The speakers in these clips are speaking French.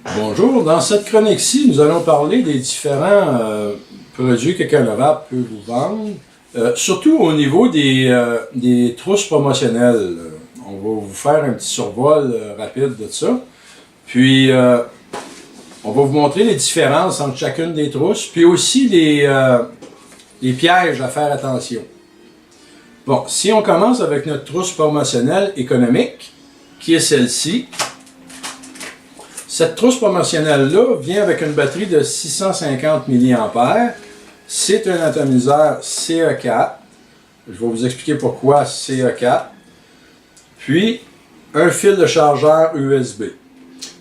Bonjour, dans cette chronique-ci, nous allons parler des différents produits que Canova peut vous vendre, surtout au niveau des trousses promotionnelles. On va vous faire un petit survol rapide de ça. Puis, on va vous montrer les différences entre chacune des trousses, puis aussi les pièges à faire attention. Bon, si on commence avec notre trousse promotionnelle économique, qui est celle-ci. Cette trousse promotionnelle-là vient avec une batterie de 650 mAh. C'est un atomiseur CE4. Je vais vous expliquer pourquoi CE4. Puis, un fil de chargeur USB.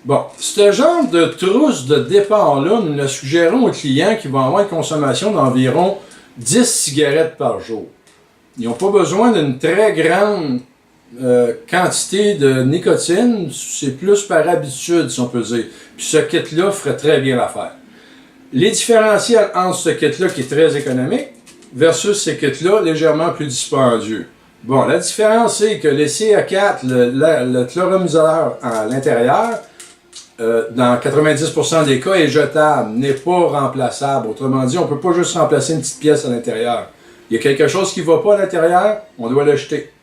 Bon, ce genre de trousse de départ-là, nous le suggérons aux clients qui vont avoir une consommation d'environ 10 cigarettes par jour. Ils n'ont pas besoin d'une très grande quantité de nicotine, c'est plus par habitude, si on peut dire. Puis ce kit-là ferait très bien l'affaire. Les différentiels entre ce kit-là, qui est très économique, versus ce kit-là, légèrement plus dispendieux. Bon, la différence, c'est que les CE4, le chloromiseur à l'intérieur, dans 90% des cas, est jetable, n'est pas remplaçable. Autrement dit, on ne peut pas juste remplacer une petite pièce à l'intérieur. Il y a quelque chose qui ne va pas à l'intérieur, on doit le jeter.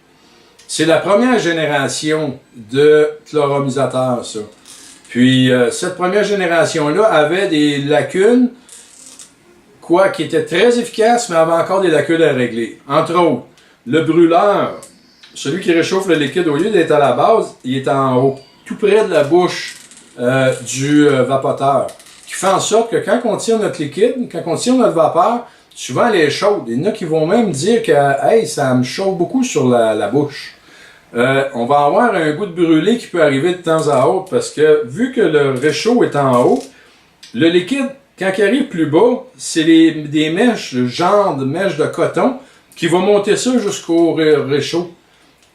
C'est la première génération de chloromisateurs, ça. Puis, cette première génération-là avait des lacunes, qui étaient très efficaces, mais avait encore des lacunes à régler. Entre autres, le brûleur, celui qui réchauffe le liquide, au lieu d'être à la base, il est en haut, tout près de la bouche du vapoteur. Qui fait en sorte que quand on tire notre liquide, quand on tire notre vapeur, souvent elle est chaude. Il y en a qui vont même dire que hey, ça me chauffe beaucoup sur la bouche. On va avoir un goût de brûlé qui peut arriver de temps à autre parce que vu que le réchaud est en haut, le liquide, quand il arrive plus bas, c'est des mèches, le genre de mèches de coton qui va monter ça jusqu'au réchaud.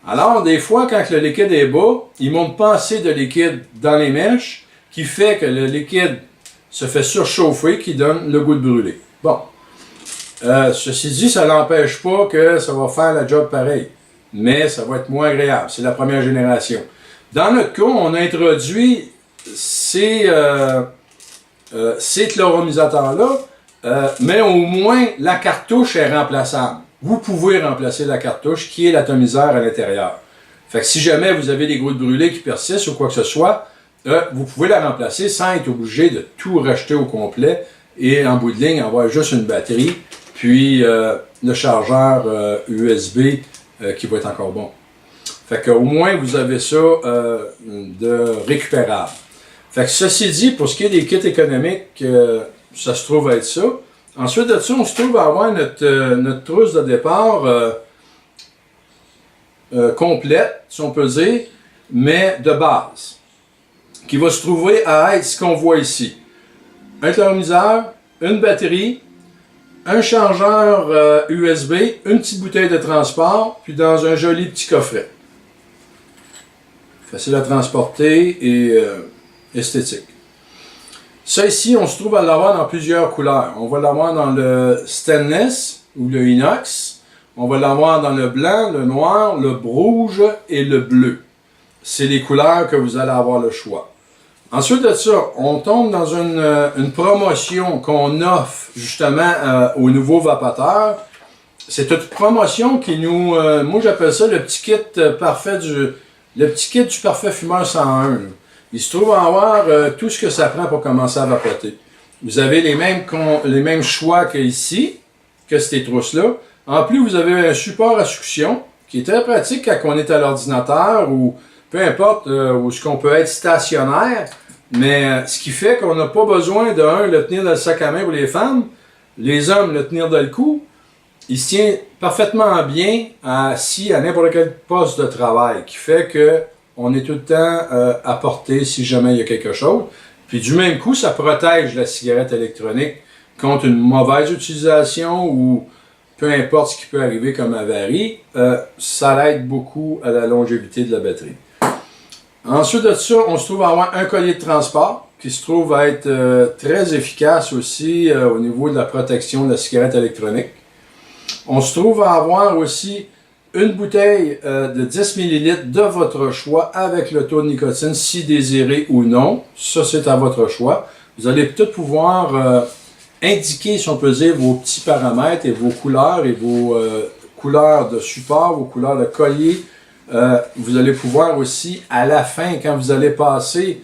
Alors, des fois, quand le liquide est bas, il ne monte pas assez de liquide dans les mèches qui fait que le liquide se fait surchauffer qui donne le goût de brûler. Bon. Ceci dit, ça n'empêche pas que ça va faire la job pareil. Mais ça va être moins agréable. C'est la première génération. Dans notre cas, on a introduit ces chloromisateurs-là, mais au moins la cartouche est remplaçable. Vous pouvez remplacer la cartouche qui est l'atomiseur à l'intérieur. Fait que si jamais vous avez des goûts de brûlé qui persistent ou quoi que ce soit, vous pouvez la remplacer sans être obligé de tout racheter au complet et en bout de ligne avoir juste une batterie puis le chargeur USB qui va être encore bon. Fait qu'au moins, vous avez ça de récupérable. Fait que ceci dit, pour ce qui est des kits économiques, ça se trouve être ça. Ensuite de ça, on se trouve à avoir notre trousse de départ complète, si on peut dire, mais de base, qui va se trouver à être ce qu'on voit ici. Un thermiseur, une batterie, un chargeur USB, une petite bouteille de transport, puis dans un joli petit coffret. Facile à transporter et esthétique. Ça ici, on se trouve à l'avoir dans plusieurs couleurs. On va l'avoir dans le stainless ou le inox. On va l'avoir dans le blanc, le noir, le rouge et le bleu. C'est les couleurs que vous allez avoir le choix. Ensuite de ça, on tombe dans une promotion qu'on offre justement aux nouveaux vapoteurs. C'est une promotion qui nous... moi j'appelle ça le petit kit parfait du parfait fumeur 101. Là. Il se trouve à avoir tout ce que ça prend pour commencer à vapoter. Vous avez les mêmes choix qu'ici, que ces trousses-là. En plus, vous avez un support à succion qui est très pratique quand on est à l'ordinateur ou peu importe où ce qu'on peut être stationnaire. Mais ce qui fait qu'on n'a pas besoin le tenir dans le sac à main pour les femmes, les hommes le tenir dans le cou. Il se tient parfaitement bien assis à n'importe quel poste de travail, qui fait que on est tout le temps à portée si jamais il y a quelque chose. Puis du même coup, ça protège la cigarette électronique contre une mauvaise utilisation ou peu importe ce qui peut arriver comme avarie. Ça aide beaucoup à la longévité de la batterie. Ensuite de ça, on se trouve à avoir un collier de transport qui se trouve à être très efficace aussi au niveau de la protection de la cigarette électronique. On se trouve à avoir aussi une bouteille de 10 ml de votre choix avec le taux de nicotine, si désiré ou non. Ça, c'est à votre choix. Vous allez peut-être pouvoir indiquer, si on peut dire, vos petits paramètres et vos couleurs de support, vos couleurs de collier. Vous allez pouvoir aussi, à la fin, quand vous allez passer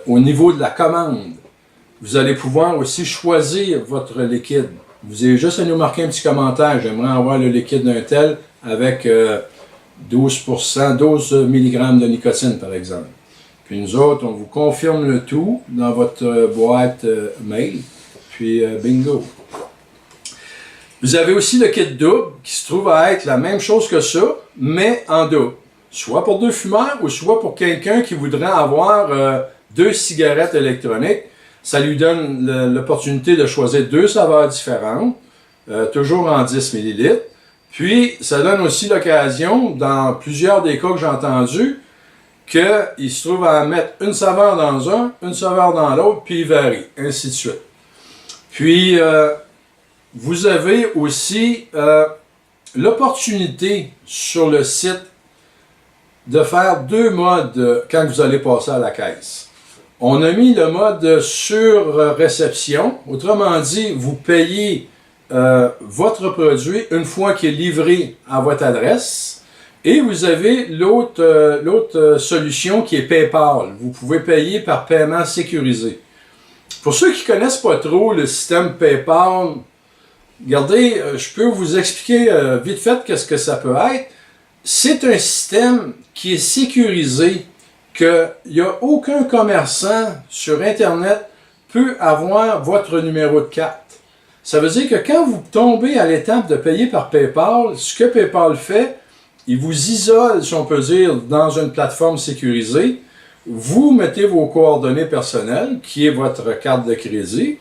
au niveau de la commande, vous allez pouvoir aussi choisir votre liquide. Vous avez juste à nous marquer un petit commentaire. J'aimerais avoir le liquide d'un tel avec 12%, 12 mg de nicotine, par exemple. Puis nous autres, on vous confirme le tout dans votre boîte mail. Puis bingo. Vous avez aussi le kit double qui se trouve à être la même chose que ça, mais en double. Soit pour 2 fumeurs ou soit pour quelqu'un qui voudrait avoir 2 cigarettes électroniques. Ça lui donne l'opportunité de choisir 2 saveurs différentes, toujours en 10 ml. Puis, ça donne aussi l'occasion, dans plusieurs des cas que j'ai entendus, qu'il se trouve à mettre une saveur dans un, une saveur dans l'autre, puis il varie, ainsi de suite. Puis, vous avez aussi l'opportunité sur le site de faire 2 modes quand vous allez passer à la caisse. On a mis le mode sur réception. Autrement dit, vous payez votre produit une fois qu'il est livré à votre adresse. Et vous avez l'autre solution qui est PayPal. Vous pouvez payer par paiement sécurisé. Pour ceux qui ne connaissent pas trop le système PayPal, regardez, je peux vous expliquer vite fait qu'est-ce que ça peut être. C'est un système qui est sécurisé, qu'il n'y a aucun commerçant sur Internet peut avoir votre numéro de carte. Ça veut dire que quand vous tombez à l'étape de payer par PayPal, ce que PayPal fait, il vous isole, si on peut dire, dans une plateforme sécurisée. Vous mettez vos coordonnées personnelles, qui est votre carte de crédit.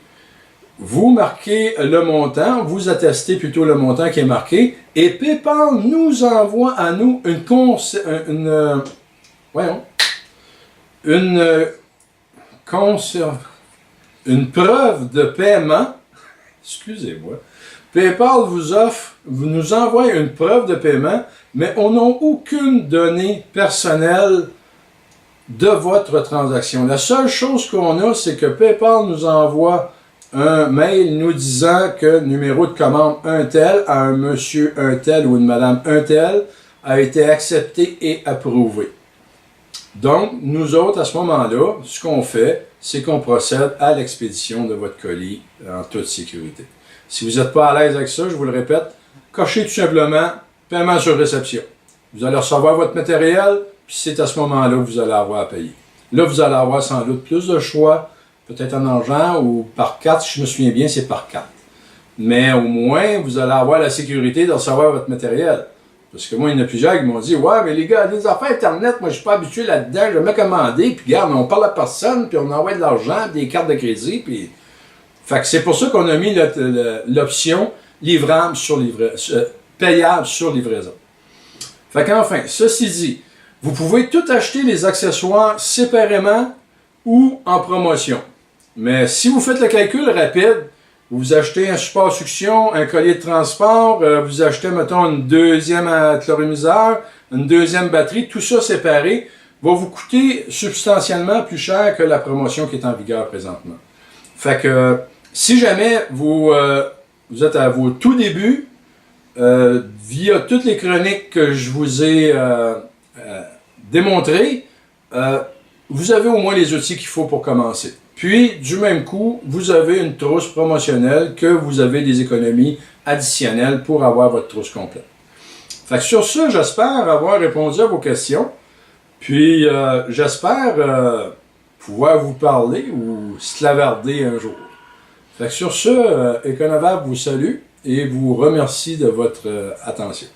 Vous marquez le montant, vous attestez plutôt le montant qui est marqué, et PayPal nous envoie à nous une preuve de paiement. Excusez-moi. PayPal nous envoie une preuve de paiement, mais on n'a aucune donnée personnelle de votre transaction. La seule chose qu'on a, c'est que PayPal nous envoie un mail nous disant que numéro de commande un tel à un monsieur un tel ou une madame un tel a été accepté et approuvé. Donc, nous autres, à ce moment-là, ce qu'on fait, c'est qu'on procède à l'expédition de votre colis en toute sécurité. Si vous n'êtes pas à l'aise avec ça, je vous le répète, cochez tout simplement paiement sur réception. Vous allez recevoir votre matériel, puis c'est à ce moment-là que vous allez avoir à payer. Là, vous allez avoir sans doute plus de choix, peut-être en argent ou par carte, si je me souviens bien, c'est par carte. Mais au moins, vous allez avoir la sécurité de recevoir votre matériel. Parce que moi, il y en a plusieurs qui m'ont dit « Ouais, mais les gars, les affaires Internet, moi, je suis pas habitué là-dedans, je vais me commander, puis regarde, on parle à personne, puis on envoie de l'argent, des cartes de crédit, puis... » Fait que c'est pour ça qu'on a mis l'option livrable sur payable sur livraison. Fait qu'enfin, ceci dit, vous pouvez tout acheter les accessoires séparément ou en promotion. Mais si vous faites le calcul rapide, vous achetez un support succion, un collier de transport, vous achetez, mettons, une deuxième chlorumiseur, une deuxième batterie, tout ça séparé, va vous coûter substantiellement plus cher que la promotion qui est en vigueur présentement. Fait que, si jamais vous êtes à vos tout débuts, via toutes les chroniques que je vous ai démontrées, vous avez au moins les outils qu'il faut pour commencer. Puis, du même coup, vous avez une trousse promotionnelle que vous avez des économies additionnelles pour avoir votre trousse complète. Fait que sur ça, j'espère avoir répondu à vos questions. Puis, j'espère pouvoir vous parler ou slavarder un jour. Fait que sur ce, Econovac vous salue et vous remercie de votre attention.